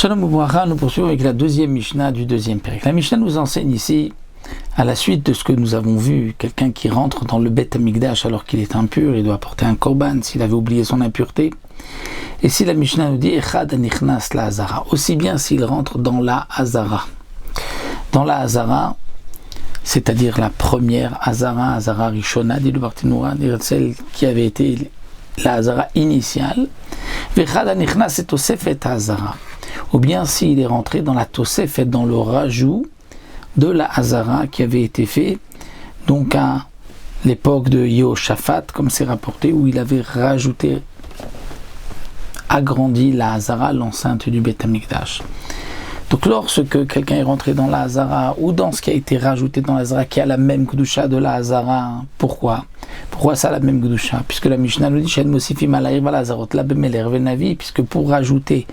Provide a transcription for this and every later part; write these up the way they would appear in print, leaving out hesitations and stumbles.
Shalom Ubracha, nous poursuivons avec la deuxième Mishnah du deuxième période. La Mishnah nous enseigne ici, à la suite de ce que nous avons vu, quelqu'un qui rentre dans le Beth Amikdash alors qu'il est impur, il doit apporter un korban s'il avait oublié son impureté. Et si la Mishnah nous dit Echad anichnas la Hazara, aussi bien s'il rentre dans la Hazara. Dans la Hazara, c'est-à-dire la première Hazara, Hazara Rishona, dit le Barthénoura, celle qui avait été la Hazara initiale. Vechad anichnas c'est Tosefet Hazara. Ou bien s'il est rentré dans la Tosefet, dans le rajout de la Hazara qui avait été fait donc à l'époque de Yehoshaphat, comme c'est rapporté, où il avait rajouté, agrandi la Hazara, l'enceinte du Beth Amikdash. Donc lorsque quelqu'un est rentré dans la Hazara ou dans ce qui a été rajouté dans la Hazara qui a la même Kedusha de la Hazara, pourquoi ça a la même Kedusha? Puisque la Mishnah nous dit Shen Mosifim Alaïr Valazarot La Bemeler Venavi, puisque pour rajouter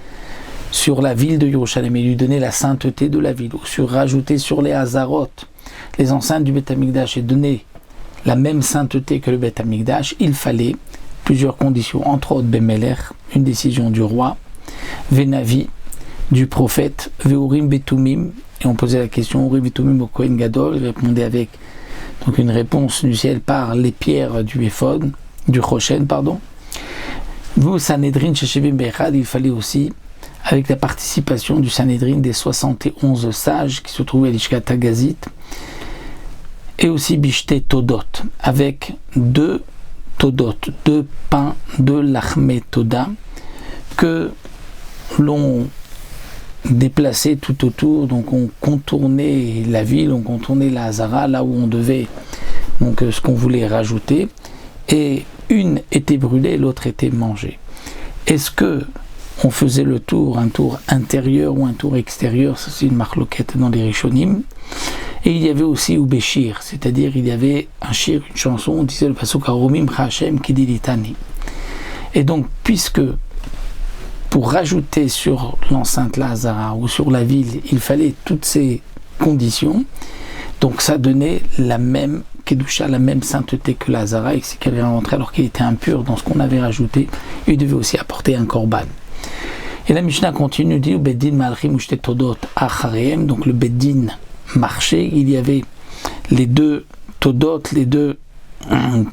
sur la ville de Yerushalem et lui donner la sainteté de la ville, ou sur rajouter sur les Hazarot, les enceintes du Beth Amikdash et donner la même sainteté que le Beth Amikdash, il fallait plusieurs conditions, entre autres Bemeler, une décision du roi, Venavi, du prophète, Veurim Betumim, et on posait la question Urim Betumim au Kohen Gadol, il répondait avec donc une réponse du ciel par les pierres du Ephod, du Choshen, pardon. Vous Sanhedrin Sheshevim Bechad, il fallait aussi avec la participation du Sanhedrin des 71 sages qui se trouvaient à l'Ishkat Hagazit, et aussi Bishte Todot, avec deux Todot, deux pains de Lachme Toda, que l'on déplaçait tout autour, donc on contournait la ville, on contournait la Hazara, là où on devait, donc ce qu'on voulait rajouter, et une était brûlée, l'autre était mangée. Est-ce que on faisait le tour, un tour intérieur ou un tour extérieur? C'est une marloquette dans les Rishonim. Et il y avait aussi Ubeshir, c'est-à-dire il y avait un shir, une chanson, on disait le pasuk Aromim Chachem Kidilitani. Et donc, puisque pour rajouter sur l'enceinte la Hazara ou sur la ville, il fallait toutes ces conditions, donc ça donnait la même Kedusha, la même sainteté que la Hazara, et que si quelqu'un rentrait alors qu'il était impur dans ce qu'on avait rajouté, il devait aussi apporter un korban. Et la Mishnah continue, dit Beddin Malchim Ushte Todot Achareem, donc le Beddin marchait, il y avait les deux Todot, les deux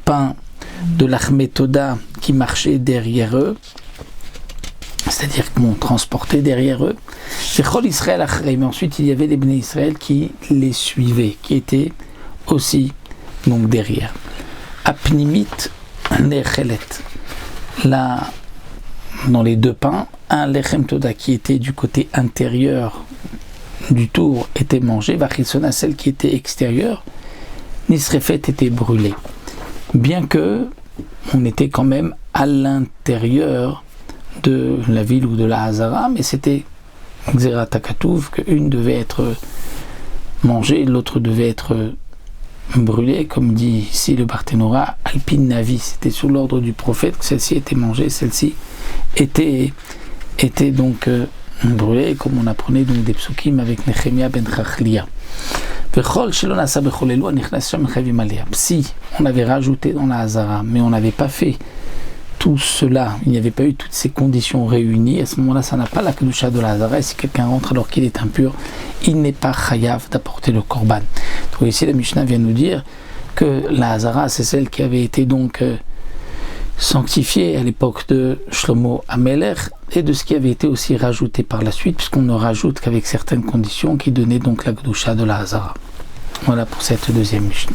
pains de l'Achme Toda qui marchaient derrière eux, c'est-à-dire qu'on transportait derrière eux. C'est Chol Israël Achareem, ensuite il y avait les Bnei Israël qui les suivaient, qui étaient aussi donc derrière. Apnimit Nechelet, là dans les deux pains, un lechem toda qui était du côté intérieur du tour était mangé, vachisona celle qui était extérieure, nisrefet était brûlée. Bien que on était quand même à l'intérieur de la ville ou de la Hazara, mais c'était Xerat Hakatuv, qu'une devait être mangée, l'autre devait être brûlée, comme dit ici le Barthénoura, Alpin Navi, c'était sous l'ordre du prophète que celle-ci était mangée, celle-ci était donc brûlée, comme on apprenait donc des psukim avec Nechemia ben Chachlia. Si on avait rajouté dans la Hazara, mais on n'avait pas fait tout cela, il n'y avait pas eu toutes ces conditions réunies, à ce moment-là, ça n'a pas la kedusha de la Hazara, et si quelqu'un rentre alors qu'il est impur, il n'est pas chayav d'apporter le korban. Donc ici, la Mishnah vient nous dire que la Hazara, c'est celle qui avait été donc sanctifiée à l'époque de Shlomo Amelech, et de ce qui avait été aussi rajouté par la suite, puisqu'on ne rajoute qu'avec certaines conditions qui donnaient donc la kedusha de la Hazara. Voilà pour cette deuxième Mishnah.